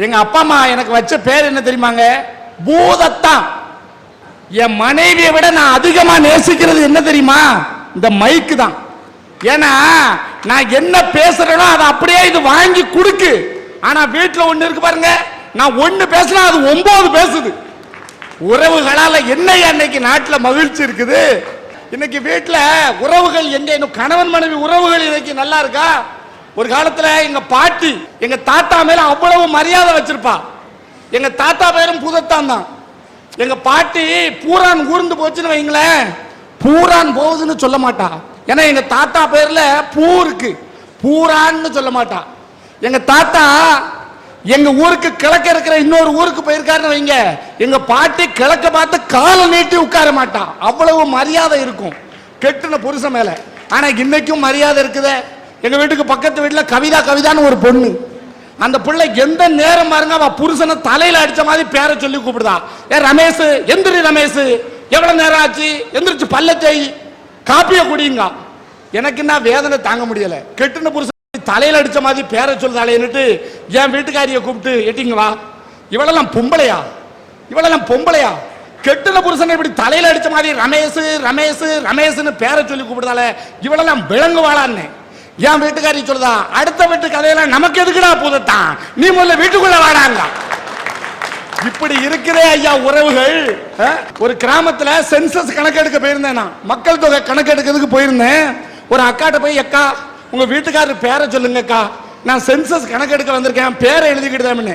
எங்க அப்பா அம்மா எனக்கு வச்ச பேர் என்ன தெரியுமாங்க? பூதத்தான். என் மனைவியை விட நான் அதிகமா நேசிக்கிறது என்ன தெரியுமா? இந்த மைக்கு தான். ஏன்னா நான் என்ன பேசுறேனோ அதை அப்படியே இது வாங்கி கொடுக்கு. ஆனா வீட்டுல ஒண்ணு இருக்கு பாருங்க, நான் ஒண்ணு பேசினா அது 9 பேசுது. உறவுகளால என்ன அன்னைக்கு நாட்டுல மகிழ்ச்சி இருக்குது. இன்னைக்கு வீட்டுல உறவுகள் எங்க? இன்னும் கணவன் மனைவி உறவுகள் இன்னைக்கு நல்லா இருக்கா? ஒரு காலத்துல எங்க பாட்டி எங்க தாத்தா மேல அவ்வளவு மரியாதை வச்சிருப்பா. எங்க தாத்தா பேரும் பூதத்தான் தான். எங்க பாட்டி பூரான் ஊர்ந்து போச்சுன்னு வைங்களேன், பூரான் போகுதுன்னு சொல்ல மாட்டா. ஏன்னா எங்க தாத்தா பேர்ல பூ இருக்கு, பூரான்னு சொல்ல மாட்டா. எங்க தாத்தா எங்க ஊருக்கு கிழக்க இருக்கிற இன்னொரு ஊருக்கு போயிருக்காருன்னு வைங்க, எங்க பாட்டி கிழக்க பார்த்து காலை நீட்டி உட்கார மாட்டா. அவ்வளவு மரியாதை இருக்கும் கெட்டுன புருஷன் மேல. ஆனா இன்னைக்கும் மரியாதை இருக்குது. எங்க வீட்டுக்கு பக்கத்து வீட்டுல கவிதான்னு ஒரு பொண்ணு. அந்த பிள்ளை எந்த நேரம் பாருங்க அவ புருஷனை தலையில அடிச்ச மாதிரி பேரை சொல்லி கூப்பிடுதா. ஏ ரமேஷ், எந்திரி ரமேஷ், எவ்வளவு நேரம் ஆச்சு, எந்திரிச்சு பல்ல தேய், காப்பிய குடிங்க. எனக்கு என்ன வேதனை தாங்க முடியல. கெட்டுன புருஷன் தலையில அடிச்ச மாதிரி பேரை சொல்லுதாளேன்னுட்டு என் வீட்டுக்காரியை கூப்பிட்டு எட்டிங்க வா, இவளெல்லாம் பொம்பளையா, இவளெல்லாம் பொம்பளையா, கெட்டுன புருஷனை இப்படி தலையில அடிச்ச மாதிரி ரமேஷ் ரமேஷ் ரமேஷ்னு பேரை சொல்லி கூப்பிடுதால, இவளெல்லாம் விளங்குவாளான்னு என் வீட்டுக்காரி சொல்லுதா. அடுத்த வீட்டு கதையெல்லாம் நமக்கு எதுக்குடா பூதத்தான், நீ முதல்ல வீட்டுக்குள்ள வாடாங்க. இப்படி இருக்கிறே ஐயா உறவுகள். ஒரு கிராமத்துல சென்சஸ் கணக்கெடுக்க போயிருந்தேன், நான் மக்கள் தொகை கணக்கெடுக்கிறதுக்கு போயிருந்தேன். ஒரு அக்காட்ட போய், அக்கா உங்க வீட்டுக்காரர் பேரை சொல்லுங்க அக்கா, நான் சென்சஸ் கணக்கெடுக்க வந்திருக்கேன், பேரை எழுதிக்கிட்டு.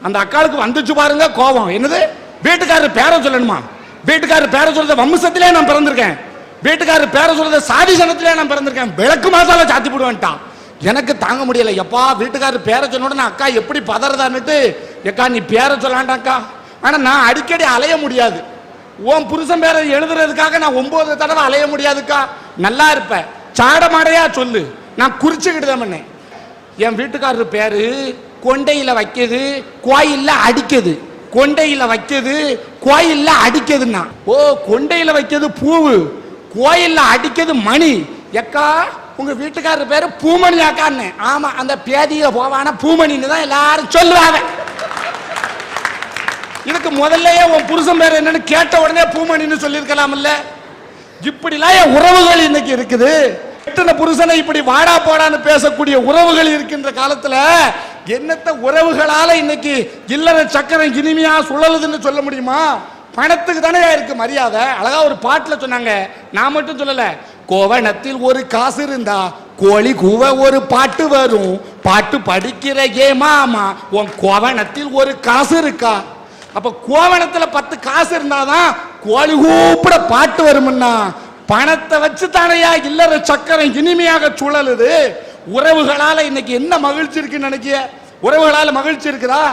அந்த அக்காளுக்கு வந்துச்சு பாருங்க கோபம். என்னது வீட்டுக்காரர் பேரை சொல்லணுமா? வீட்டுக்காரர் பேரை சொல்றத வம்சத்திலே நான் பிறந்திருக்கேன், வீட்டுக்காரர் பேரை சொல்றத சாதி சனத்திலே நான் பிறந்திருக்கேன், விளக்கு மாசால சாத்தி போடுவேன்ட்டான். எனக்கு தாங்க முடியல. எப்பா வீட்டுக்காரர் பேரை சொன்ன உடனே அக்கா எப்படி பதறதான்னுட்டு, எக்கா நீ பேரை சொல்லாண்டாக்கா. ஆனா நான் அடிக்கடி அலைய முடியாது, உன் புருஷன் பேரை எழுதுறதுக்காக நான் 9 தடவை அலைய முடியாதுக்கா. நல்லா இருப்ப சாடமாடையா சொல்லு, நான் குறிச்சுக்கிட்டு தான். என் வீட்டுக்காரர் பேரு கொண்டையில வைக்கிறது, கோயில்ல அடிக்கிறது. கொண்டையில வைக்கிறது, கோயில்ல அடிக்கிறதுன்னா, ஓ கொண்டையில வைக்கிறது பூவு, கோயில்ல அடிக்கிறது மணி. எக்கா உங்க வீட்டுக்காரர் பேரு பூமணி அக்கான்னு. ஆமா, அந்த பேதியில போவான பூமணின்னு தான் எல்லாரும் சொல்லுவாங்க. இதுக்கு முதல்லயே உன் புருஷன் பேர் என்னன்னு கேட்ட உடனே பூமணின்னு சொல்லியிருக்கலாம் இல்ல? இப்படிலாம் என் உறவுகள் இன்னைக்கு இருக்குது. கெட்டுன புருஷனை இப்படி வாடா போடான்னு பேசக்கூடிய உறவுகள் இருக்கின்ற காலத்துல என்னத்த உறவுகளால இன்னைக்கு இல்லற சக்கரம் இனிமையா சுழலுதுன்னு சொல்ல முடியுமா? பணத்துக்கு தானே இருக்கு மரியாதை. அழகா ஒரு பாட்டுல சொன்னாங்க, நான் மட்டும் சொல்லல, கோவணத்தில் ஒரு காசு இருந்தா கோழி கூவ ஒரு பாட்டு வரும், பாட்டு படிக்கிற ஏ மாமா உன் கோவணத்தில் ஒரு காசு இருக்கா? அப்ப கோவணத்துல 10 காசு இருந்தாதான் கோழி கூப்பிட பாட்டு வரும்னா, பணத்தை வச்சு தானையா இல்லற சக்கரம் இனிமையாக சுழலுது. உறவுகளால இன்னைக்கு என்ன மகிழ்ச்சி இருக்குன்னு நினைக்கிய? உறவுகளால மகிழ்ச்சி இருக்குதா?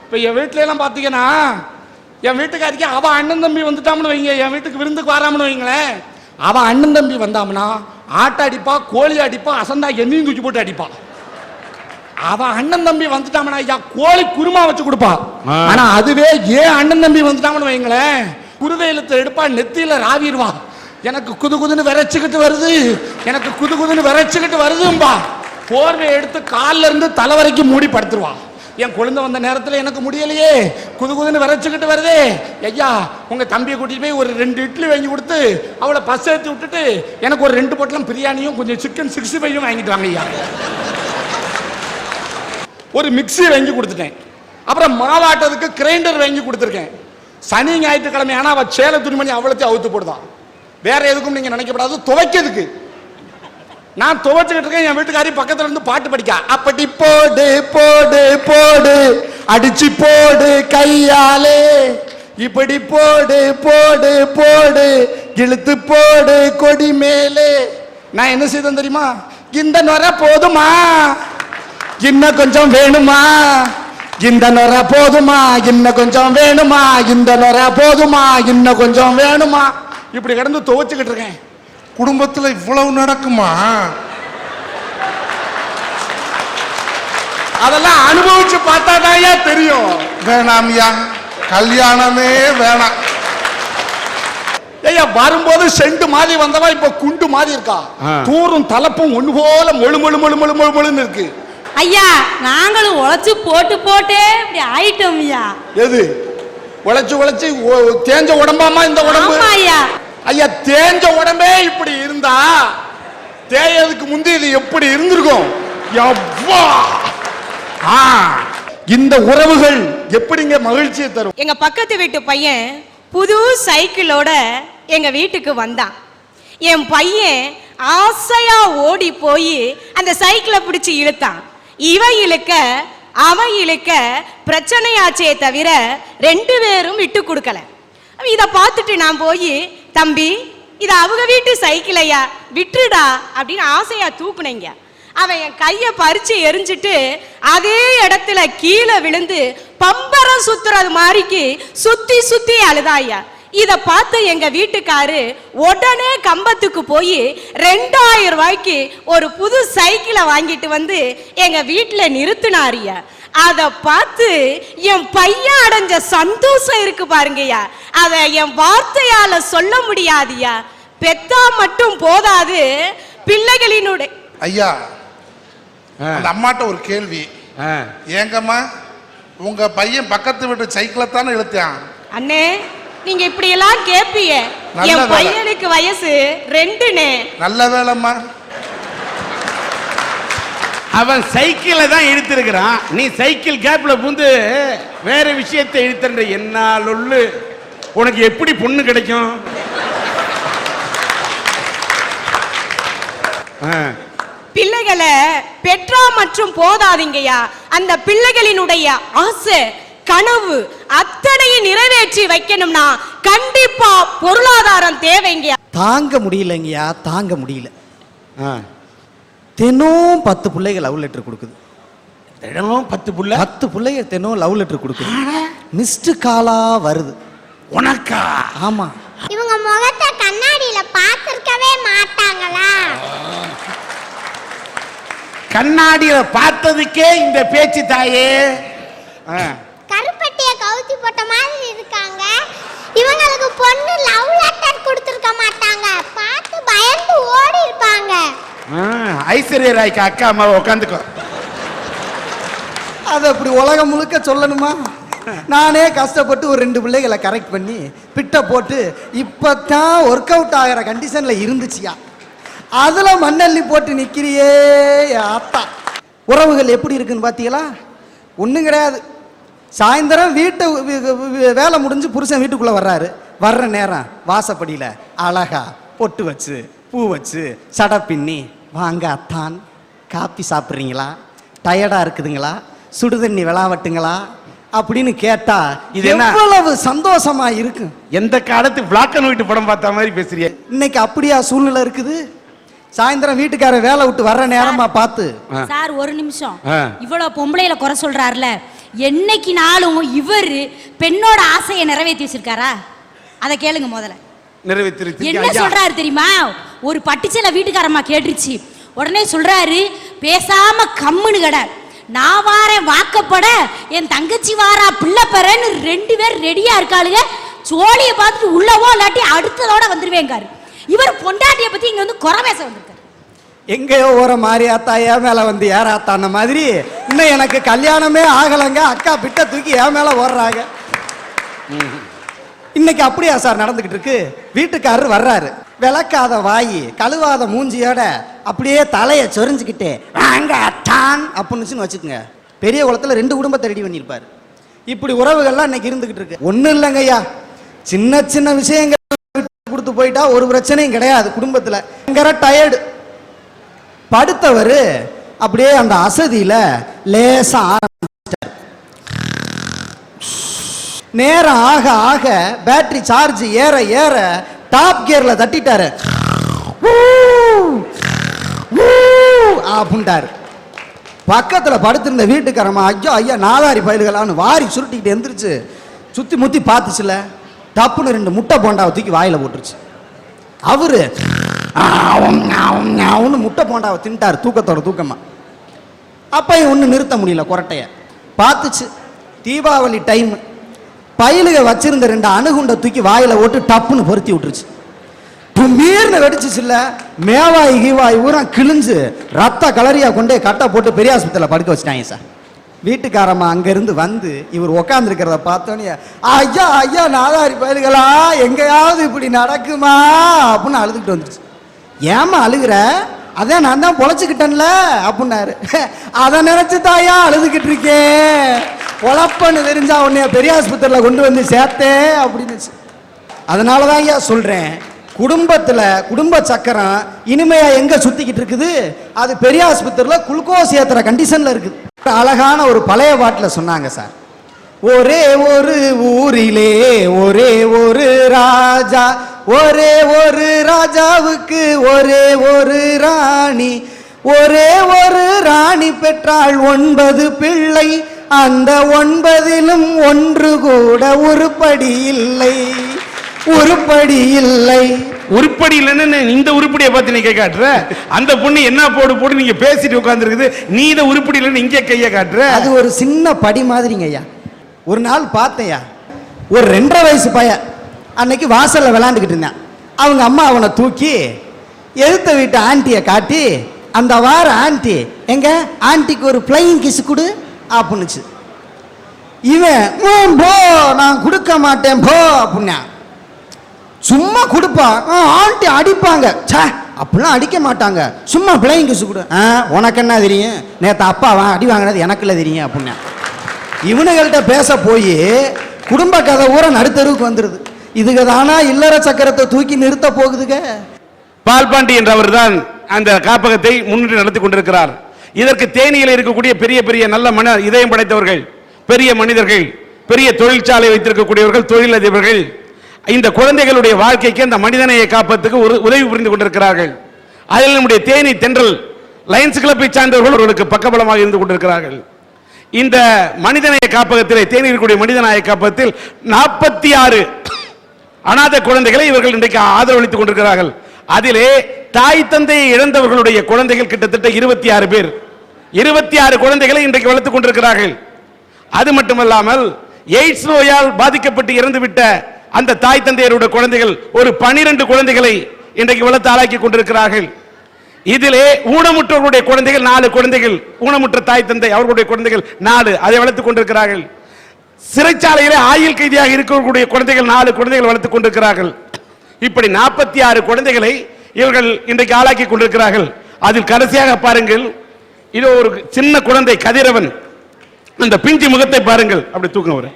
இப்ப என் வீட்டுல எல்லாம் பாத்தீங்கன்னா, என் வீட்டுக்காரிக்கு அவ அண்ணன் தம்பி வந்துட்டாம்னு வைங்க, என் வீட்டுக்கு விருந்துக்கு வராமனு வைங்களேன், அவ அண்ணன் தம்பி வந்தாம்னா ஆட்ட அடிப்பா, கோழி அடிப்பா, அசந்தா எண்ணையும் தூக்கி போட்டு அடிப்பா. அவ அண்ணன் தம்பி வந்துட்டாமனா ஐயா கோழி குருமா வச்சு கொடுப்பா. ஆனா அதுவே ஏன் அண்ணன் தம்பி வந்துட்டாமனு வைங்களேன், குருதையிலத்தை எடுப்பா, நெத்தியில ராவிடுவா. எனக்கு குது குதுன்னு விரைச்சுக்கிட்டு வருது, எனக்கு குது குதுன்னு விரைச்சுக்கிட்டு வருதும்பா. போர்வை எடுத்து காலில் இருந்து தலை வரைக்கும் மூடி படுத்துருவா. என் குழந்தை வந்த நேரத்தில் எனக்கு முடியலையே, குது குதுன்னு விரைச்சுக்கிட்டு வருதே, ஐயா உங்க தம்பியை கூட்டிட்டு போய் ஒரு 2 இட்லி வாங்கி கொடுத்து அவளை பஸ் ஏற்றி விட்டுட்டு எனக்கு ஒரு 2 பொட்டலம் பிரியாணியும் கொஞ்சம் சிக்கன் 65 வாங்கிட்டு வாங்க ஐயா. ஒரு மிக்சி வாங்கி கொடுத்துட்டேன், அப்புறம் மாவாட்டதுக்கு கிரைண்டர் வாங்கி கொடுத்துருக்கேன். சனி ஞாயிற்றுக்கிழமை ஆனா அவ சேலை துணிமணி அவ்வளோத்தையும் அவுத்து போடுதான். வேற எதுக்கும் நீங்க நினைக்கப்படாது, துவைக்கிறதுக்கு. நான் துவைச்சுக்கிட்டு இருக்கேன், என் வீட்டுக்காரி பக்கத்துல இருந்து பாட்டு படிக்கா, அப்படி போடு போடு போடு அடிச்சு போடு கையாலே, இப்படி போடு போடு போடு இழுத்து போடு கொடி மேலே. நான் என்ன செய்தேன் தெரியுமா? இந்த நொரை போதுமா, இன்னும் கொஞ்சம் வேணுமா, இந்த நொரை போதுமா, இன்னும் கொஞ்சம் வேணுமா, இந்த நொரை போதுமா, இன்னும் கொஞ்சம் வேணுமா, இப்படி கிடந்து துவைச்சுக்கிட்டு இருக்கேன். குடும்பத்துல இவ்வளவு நடக்குமா? அதெல்லாம் அனுபவிச்சு பார்த்தாதான் தெரியும். வேணாம்யா, கல்யாணமே வேணாம். ஐயா வரும்போது செண்டு மாதிரி வந்தவா இப்ப குண்டு மாதிரி இருக்கா. தூரும் தலப்பும் ஒண்ணு போல மொழு மொழு மொழு மொழு மொழு மொழுன்னு இருக்கு. ஐயா நாங்களும் உழைச்சு போட்டு போட்டே இப்படி ஆயிட்டோம் ஐயா. எது உழைச்சு தேஞ்ச உடம்பாமா இந்த உடம்பு? ஆமா ஐயா. ஐயா தேஞ்ச உடம்பே இப்படி இருந்தா தேயதுக்கு முந்தி இது எப்படி இருந்திருக்கும்? யப்பா! இந்த உறவுகள் எப்படிங்க மகிழ்ச்சியை தரும்? எங்க பக்கத்து வீட்டு பையன் புது சைக்கிளோட எங்க வீட்டுக்கு வந்தான். என் பையன் ஆசையா ஓடி போய் அந்த சைக்கிளை பிடிச்சி இழுத்தான். இவன் இழுக்க அவன் இழுக்க பிரச்சனையாச்சே தவிர 2 பேரும் விட்டு கொடுக்கல. இதை பார்த்துட்டு நான் போய், தம்பி இது அவங்க வீட்டு சைக்கிளையா, விட்டுடா அப்படின்னு ஆசையா தூக்குனீங்க. அவன் என் கையை பறிச்சு எரிஞ்சிட்டு அதே இடத்துல கீழே விழுந்து பம்பரம் சுத்துறது மாதிரிக்கு சுத்தி சுத்தி அழுதாயா. இத பார்த்து எங்க வீட்டுக்காரு உடனே கம்பத்துக்கு போய் 2000 ரூபாய்க்கு ஒரு புது சைக்கிளை வாங்கிட்டு வந்து எங்க வீட்டுல நிறுத்தினாரியா. அத பார்த்து என் பையன் அடைஞ்ச சந்தோஷம் இருக்கு பாருங்கய்யா, அத என் வார்த்தையால சொல்ல முடியாதியா. பெத்தா மட்டும் போதாது, பிள்ளைகளினுடைய. ஐயா அந்த அம்மாட்ட ஒரு கேள்வி. ஏங்கம்மா உங்க பையன் பக்கத்து வீட்டு சைக்கிளை தானே இழுத்தான்? அண்ணே நீங்க இப்படி எல்லாம் கேப்பீங்க. என் பையனுக்கு வயசு 2னே. நல்ல வேலைம்மா. அவன் சைக்கிளை தான் இழுத்திருக்கிறான், நீ சைக்கிள் கேப்ல புந்து வேற விஷயத்தை இழுத்துன்ற. என்னால் உள்ளு உனக்கு எப்படி பொண்ணு கிடைக்கும்? பிள்ளைகளை பெற்றா மற்றும் போதாதீங்கய்யா, அந்த பிள்ளைகளினுடைய ஆசை கனவு அத்தனையும் நிறைவேற்றி வைக்கணும்னா கண்டிப்பா பொருளாதாரம் தேவைங்கய்யா. தாங்க முடியலங்கய்யா, தாங்க முடியல. தினம் 10 பிள்ளைகள் லவ் லெட்டர் கொடுக்குது. 10 பிள்ளைகள் தினம் லவ் லெட்டர் கொடுக்குது. மிஸ்டு காலா வருது. உனக்கா? ஆமா. இவங்க முகத்தை கண்ணாடியில பார்த்திருக்கவே மாட்டாங்களா? கண்ணாடியில பார்த்ததுக்கே இந்த பேச்சு தாயே. கருப்பட்டிய கவுத்தி போட்ட மாதிரி இருக்காங்க. இவங்களுக்கு பொண்ணு லவ் லெட்டர் கொடுத்திருக்க மாட்டாங்க, பார்த்து பயந்து ஓடி இருப்பாங்க. ஐஸ்வர்யா ராய்க்கு அக்கா அம்மா உட்காந்துக்கோ. அது அப்படி உலகம் முழுக்க சொல்லணுமா? நானே கஷ்டப்பட்டு ஒரு 2 பிள்ளைகளை கரெக்ட் பண்ணி பிட்ட போட்டு இப்பதான் ஒர்க் அவுட் ஆகிற கண்டிஷன்ல இருந்துச்சியா, அதுல மண்ணள்ளி போட்டு நிக்கிறியே அத்தா. உறவுகள் எப்படி இருக்குன்னு பாத்தீங்களா? ஒண்ணும் கிடையாது. சாயந்தரம் வீட்டை வேலை முடிஞ்சு புருஷன் வீட்டுக்குள்ள வர்றாரு. வர்ற நேரம் வாசப்படியில அழகா பொட்டு வச்சு பூ வச்சு சடை பின்னி, வாங்க அத்தான் காப்பி சாப்பிட்றீங்களா, டயர்டா இருக்குதுங்களா, சுடுதண்ணி விளாவட்டுங்களா அப்படின்னு கேட்டா இது எவ்வளவு சந்தோஷமா இருக்கு. எந்த காலத்து பிளாக் அண்ட் ஒயிட் படம் பார்த்த மாதிரி பேசுறிய. இன்னைக்கு அப்படியா சூழ்நிலை இருக்குது? சாயந்தரம் வீட்டுக்கார வேலை விட்டு வர்ற நேரமா பார்த்து, சார் ஒரு நிமிஷம், இவ்வளவு பொம்பளையில குறை சொல்றாருல, என்னைக்கு நாளும் இவர் பெண்ணோட ஆசையை நிறைவேற்றி வச்சிருக்காரா? அதை கேளுங்க முதல்ல. என்ன சொல்றாரு தெரியுமா? ஒரு பட்டுச்சேலை வீட்டுக்காரம்மா கேட்டுருச்சு. உடனே சொல்றாரு, பேசாம கம்முன்னு கடை, நான் வாரேன் வாக்கப்பட, என் தங்கச்சி வாரா பிள்ளை பெறன்னு 2 பேர் ரெடியா இருக்காளுங்க, சோழியை பார்த்துட்டு உள்ளவோ இல்லாட்டி அடுத்ததோட வந்துருவேங்காரு. இவர் பொண்டாட்டியை பத்தி இங்க வந்து குறை பேச வந்திருக்காரு. எங்கேயோ ஓர மாறி ஆத்தா என் மேல வந்து ஏறாத்தான மாதிரி இன்னும் எனக்கு கல்யாணமே ஆகலைங்க, அக்கா பிட்ட தூக்கி என் மேல ஓடுறாங்க. இன்னைக்கு அப்படியா சார் நடந்துகிட்டு இருக்கு? வீட்டுக்காரர் வர்றாரு, விளக்காத வாயி கழுவாத மூஞ்சியோட அப்படியே தலையை சொரிஞ்சுக்கிட்டே வாங்க அத்தான் அப்படின்னு வச்சுக்கோங்க. பெரிய குளத்துல 2 குடும்பத்தை ரெடி பண்ணியிருப்பாரு. இப்படி உறவுகள்லாம் இன்னைக்கு இருந்துகிட்டு இருக்கு. ஒன்றும் இல்லைங்க ஐயா, சின்ன சின்ன விஷயங்கள் கொடுத்து போயிட்டா ஒரு பிரச்சனையும் கிடையாது குடும்பத்துல. டயர்டு படுத்தவர் அப்படியே அந்த அசதியில லேசா ஆரம்பிச்சிட்டார். நேரம் ஆக ஆக பேட்டரி சார்ஜ் ஏற ஏற டாப் கியர்ல தட்டிட்டாரு. அப்படின்ட்டாரு. பக்கத்துல படுத்திருந்த வீட்டுக்காரமா, ஐயோ ஐயா நாலாரி பயில்களான்னு வாரி சுருட்டிக்கிட்டு எந்திரிச்சு சுத்தி முத்தி பார்த்துச்சுல, டப்புன்னு 2 முட்டை போண்டாவை தூக்கி வாயில போட்டுருச்சு. அவரு முட்டை போண்டாவை தின்ட்டாரு தூக்கத்தோட தூக்கமா. அப்பையும் ஒண்ணு நிறுத்த முடியல, கொரட்டைய பார்த்துச்சு. தீபாவளி டைம், பயிலுக வச்சிருந்த 2 அணுகுண்டை தூக்கி வாயில ஓட்டு டப்புன்னு பொருத்தி விட்டுருச்சு. குமீர்னு வெடிச்சிச்சு இல்ல, மேவாய் கீவாய் ஊரா கிழிஞ்சு ரத்த கலரியா கொண்டே கட்டை போட்டு பெரிய ஆஸ்பத்திரியில் படுக்க வச்சுட்டாங்க சார். வீட்டுக்காரம்மா அங்கிருந்து வந்து இவர் உக்காந்துருக்கிறத பார்த்தோன்னே, ஐயா ஐயா நாதாரி பயல்களா, எங்கேயாவது இப்படி நடக்குமா அப்படின்னு அழுதுகிட்டு வந்துருச்சு. ஏமா அழுகுற? அதான் நான் தான் பொழைச்சிக்கிட்டேன்ல அப்படின்னாரு. அதை நினைச்சு தாயா அழுதுகிட்டு இருக்கேன், பொழப்பன்னு தெரிஞ்சா உன்னைய பெரிய ஆஸ்பத்திரியில் கொண்டு வந்து சேர்த்தேன் அப்படின்னு. அதனால தான் ஐயா சொல்றேன், குடும்பத்துல குடும்ப சக்கரம் இனிமையா எங்க சுத்திக்கிட்டு இருக்குது, அது பெரிய ஆஸ்பத்திரியில் குளுக்கோஸ் ஏத்துற கண்டிஷன்ல இருக்குது. அழகான ஒரு பழைய பாட்டில் சொன்னாங்க சார், ஒரே ஒரு ஊரிலே ஒரே ஒரு ராஜா, ஒரே ஒரு ராஜாவுக்கு ஒரே ஒரு ராணி, ஒரே ஒரு ராணி பெற்றாள் 9 பிள்ளை, அந்த 9லும் ஒன்று கூட உருப்படி இல்லை, உருப்படி இல்லை. உருப்படி இல்லைன்னு இந்த உருப்படியை பார்த்து நீ கை காட்டுற. அந்த பொண்ணு என்ன போடு நீங்க பேசிட்டு உட்கார்ந்துருக்குது, நீ இதை உருப்படி இல்லைன்னு இங்கே கையை காட்டுற. அது ஒரு சின்ன படி மாதிரிங்க ஐயா. ஒரு நாள் பார்த்தேயா, ஒரு 2.5 வயசு பையன் அன்னைக்கு வாசல்ல விளையாண்டுக்கிட்டு இருந்தான். அவங்க அம்மா அவனை தூக்கி எதிர்த்த வீட்டு ஆண்டியை காட்டி, அந்த வார ஆண்டி எங்க ஆண்டிக்கு ஒரு பிளைங் கிஸ் கொடு அப்படின்னுச்சு. இவன் போ, நான் கொடுக்க மாட்டேன் போ அப்படின்னா. சும்மா கொடுப்பா, ஆண்டி அடிப்பாங்க. சே, அப்படிலாம் அடிக்க மாட்டாங்க, சும்மா பிளைங் கிஸ் கொடு. உனக்கு என்ன தெரியும், நேற்று அப்பாவா அடி வாங்கினது எனக்கு இல்லை தெரியும் அப்படின்னா. இவனுங்கள்ட்ட பேச போய் குடும்ப கதை ஊர நடுத்தருவுக்கு வந்துருது. இதுக்கு தானா இல்லற சக்கரத்தை தூக்கி நிறுத்த போகுதுங்க. பால்பாண்டி என்றவர் தான் அந்த காப்பகத்தை முன்னிட்டு நடத்தி கொண்டிருக்கிறார். இதற்கு தேனியில் இருக்கக்கூடிய பெரிய பெரிய நல்ல இதயம் படைத்தவர்கள், பெரிய மனிதர்கள், பெரிய தொழிற்சாலை வைத்திருக்கக்கூடியவர்கள், தொழிலதிபர்கள் இந்த குழந்தைகளுடைய வாழ்க்கைக்கு அந்த மனிதனையை காப்பதற்கு ஒரு உதவி புரிந்து கொண்டிருக்கிறார்கள். அதில் நம்முடைய தேனி தென்றல் லயன்ஸ் கிளப்பை சார்ந்தவர்கள் அவர்களுக்கு பக்கபலமாக இருந்து கொண்டிருக்கிறார்கள். இந்த மனிதநேய காப்பகத்திலே, தேனி இருக்கக்கூடிய மனிதநேய காப்பகத்தில் 46 அநாத குழந்தைகளை இவர்கள் இன்றைக்கு ஆதரவளித்துக் கொண்டிருக்கிறார்கள். அதிலே தாய் தந்தையை இழந்தவர்களுடைய குழந்தைகள் கிட்டத்தட்ட 26 பேர், 26 குழந்தைகளை இன்றைக்கு வளர்த்துக் கொண்டிருக்கிறார்கள். அது மட்டுமல்லாமல் எய்ட்ஸ் நோயால் பாதிக்கப்பட்டு இறந்துவிட்ட அந்த தாய் தந்தையருடைய குழந்தைகள் ஒரு 12 குழந்தைகளை இன்றைக்கு வளர்த்து ஆளாக்கி கொண்டிருக்கிறார்கள். இதிலே ஊனமுற்றவர்களுடைய குழந்தைகள் 4 குழந்தைகள், ஊனமுற்ற தாய் தந்தை அவர்களுடைய குழந்தைகள் 4, அதை வளர்த்துக் கொண்டிருக்கிறார்கள். சிறைச்சாலையிலே ஆயுள் கைதியாக இருக்கக்கூடிய குழந்தைகள் 4 குழந்தைகள் வளர்த்துக் கொண்டிருக்கிறார்கள். இப்படி 46 குழந்தைகளை இவர்கள் இன்றைக்கு ஆளாக்கி கொண்டிருக்கிறார்கள். அதில் கடைசியாக பாருங்கள், இது ஒரு சின்ன குழந்தை கதிரவன், அந்த பிஞ்சு முகத்தை பாருங்கள். அப்படி தூக்கு,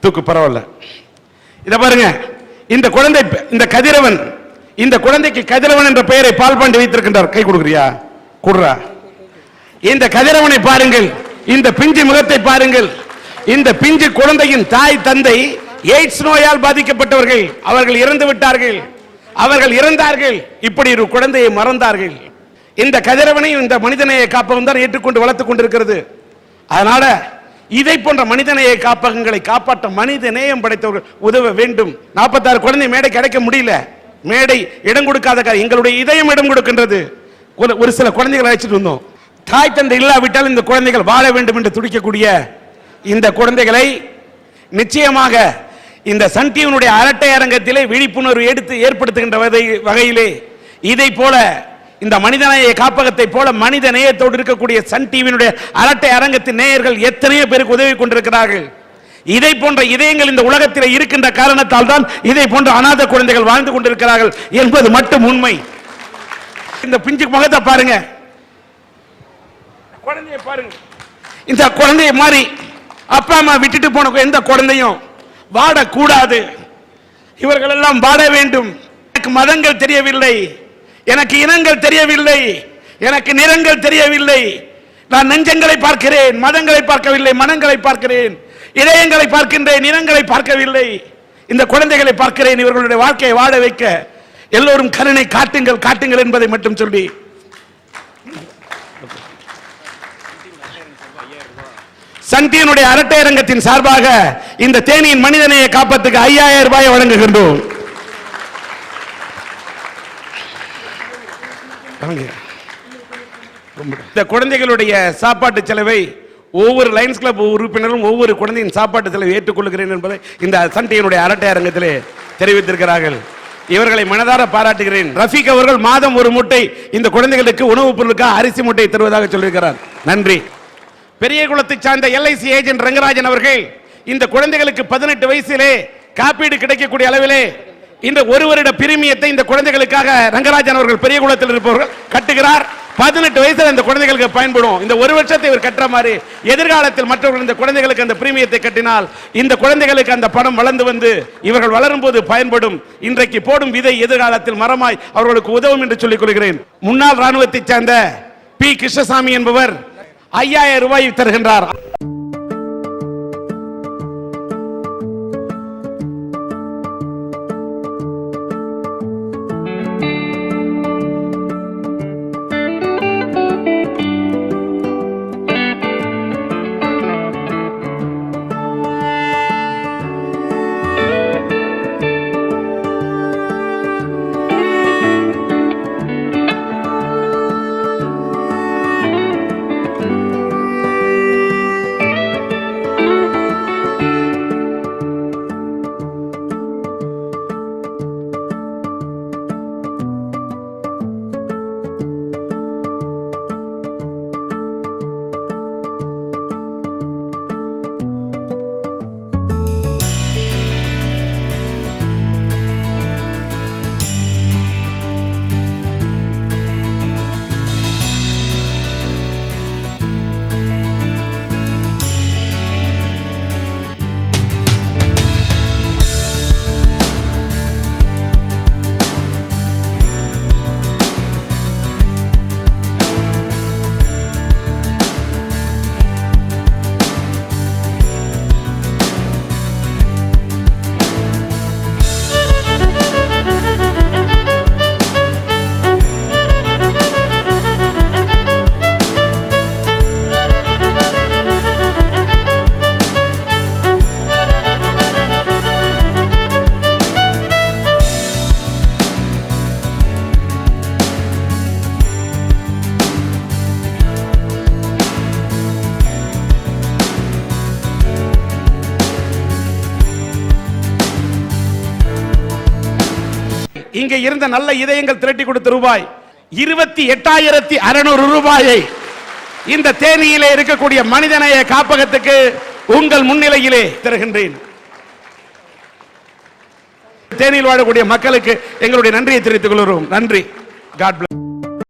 தூக்கு பரவாயில்ல. இத பாருங்க, இந்த குழந்தை, இந்த கதிரவன், இந்த குழந்தைக்கு கதிரவன் என்ற பெயரை பால்பாண்டி வைத்திருக்கின்றார். கை கொடுக்குறியா? கொடுறா. இந்த கதிரவனை பாருங்கள், இந்த பிஞ்சு முகத்தை பாருங்கள். இந்த பிஞ்சு குழந்தையின் தாய் தந்தை எய்ட்ஸ் நோயால் பாதிக்கப்பட்டவர்கள், அவர்கள் இறந்து விட்டார்கள், அவர்கள் இறந்தார்கள். இப்படி ஒரு குழந்தையை மறந்தார்கள். இந்த கதிரவனை இந்த மனிதநேய காப்பகம் தான் ஏற்றுக்கொண்டு வளர்த்துக் கொண்டிருக்கிறது. அதனால இதை போன்ற மனிதநேய காப்பகங்களை காப்பாற்ற மனித நேயம் படைத்தவர்கள் உதவ வேண்டும். 46 குழந்தை மேடை கிடைக்க முடியல, மேடை இடம் கொடுக்காத, எங்களுடைய இதயம் இடம் கொடுக்கின்றது. ஒரு சில குழந்தைகளை அழைச்சிட்டு வந்தோம். தாய் தந்தை இல்லாவிட்டால் இந்த குழந்தைகள் வாழ வேண்டும் என்று துடிக்கக்கூடிய இந்த குழந்தைகளை நிச்சயமாக இந்த சன் டிவியினுடைய அரட்டை அரங்கத்திலே விழிப்புணர்வு ஏற்படுத்துகின்ற வகையிலே இதை போல இந்த மனிதநேய காப்பகத்தை போல மனித நேயத்தோடு இருக்கக்கூடிய சன் டிவியினுடைய அரட்டை அரங்கத்தின் நேயர்கள் எத்தனையோ பேருக்கு உதவி கொண்டிருக்கிறார்கள். இதை போன்ற இதயங்கள் இந்த உலகத்தில் இருக்கின்ற காரணத்தால் தான் இதை போன்ற அநாத குழந்தைகள் வாழ்ந்து கொண்டிருக்கிறார்கள் என்பது மட்டும் உண்மை. இந்த பிஞ்சு முகத்தை பாருங்க, குழந்தையை பாருங்க. இந்த குழந்தையை மாதிரி அப்பா அம்மா விட்டுட்டு போன எந்த குழந்தையும் வாடக்கூடாது. இவர்கள் எல்லாம் வாட வேண்டும். எனக்கு மதங்கள் தெரியவில்லை, எனக்கு இனங்கள் தெரியவில்லை, எனக்கு நிறங்கள் தெரியவில்லை. நான் நெஞ்சங்களை பார்க்கிறேன், மதங்களை பார்க்கவில்லை, மனங்களை பார்க்கிறேன், இதயங்களை பார்க்கின்றேன், இனங்களை பார்க்கவில்லை. இந்த குழந்தைகளை பார்க்கிறேன். இவர்களுடைய வாழ்க்கையை வாழ வைக்க எல்லோரும் கருணை காட்டுங்கள், காட்டுங்கள் என்பதை மட்டும் சொல்லி சன் டிவியினுடைய அரட்டை அரங்கத்தின் சார்பாக இந்த தேனியின் மனிதநேய காப்பத்துக்கு 5000 ரூபாயை வழங்குகின்றோம். இந்த குழந்தைகளுடைய சாப்பாட்டு செலவை ஒவ்வொரு லயன்ஸ் கிளப் உறுப்பினரும் ஒவ்வொரு குழந்தையின் சாப்பாட்டு செலவை ஏற்றுக்கொள்கிறேன் என்பதை இந்த சன் டிவியினுடைய அரட்டை அரங்கத்திலே தெரிவித்திருக்கிறார்கள். இவர்களை மனதார பாராட்டுகிறேன். ரஃபீக் அவர்கள் மாதம் ஒரு மூட்டை இந்த குழந்தைகளுக்கு உணவுப் பொருளுக்காக அரிசி மூட்டை தருவதாக சொல்லியிருக்கிறார். நன்றி. பெரியகுளத்தை சார்ந்த LIC ஏஜென்ட் ரங்கராஜன் அவர்கள் இந்த குழந்தைகளுக்கு 18 வயசிலே காப்பீடு கிடைக்கக்கூடிய அளவிலே இந்த ஒரு வருட பிரீமியத்தை இந்த குழந்தைகளுக்காக ரங்கராஜன் அவர்கள் பெரியகுளத்தில் இருப்பவர்கள் கட்டுகிறார். 18 வயசுல இந்த குழந்தைகளுக்கு பயன்படும். இந்த ஒரு வருஷத்தை இவர் கட்டுற மாதிரி எதிர்காலத்தில் மற்றவர்கள் இந்த குழந்தைகளுக்கு அந்த பிரீமியத்தை கட்டினால் இந்த குழந்தைகளுக்கு அந்த பணம் வளர்ந்து வந்து இவர்கள் வளரும் போது பயன்படும். இன்றைக்கு போடும் விதை எதிர்காலத்தில் மரமாய் அவர்களுக்கு உதவும் என்று சொல்லிக் கொள்கிறேன். முன்னாள் ராணுவத்தை சேர்ந்த P. கிருஷ்ணசாமி என்பவர் 5000 ரூபாய் தருகின்றார். இங்கே இருந்த நல்ல இதயங்கள் திரட்டி கொடுத்த ரூபாய் 28,600 ரூபாயை இந்த தேனியிலே இருக்கக்கூடிய மனிதநேய காப்பகத்துக்கு உங்கள் முன்னிலையிலே தருகின்றேன். தேனியில் வாழக்கூடிய மக்களுக்கு எங்களுடைய நன்றியை தெரிவித்துக் கொள்கிறோம். நன்றி. God bless.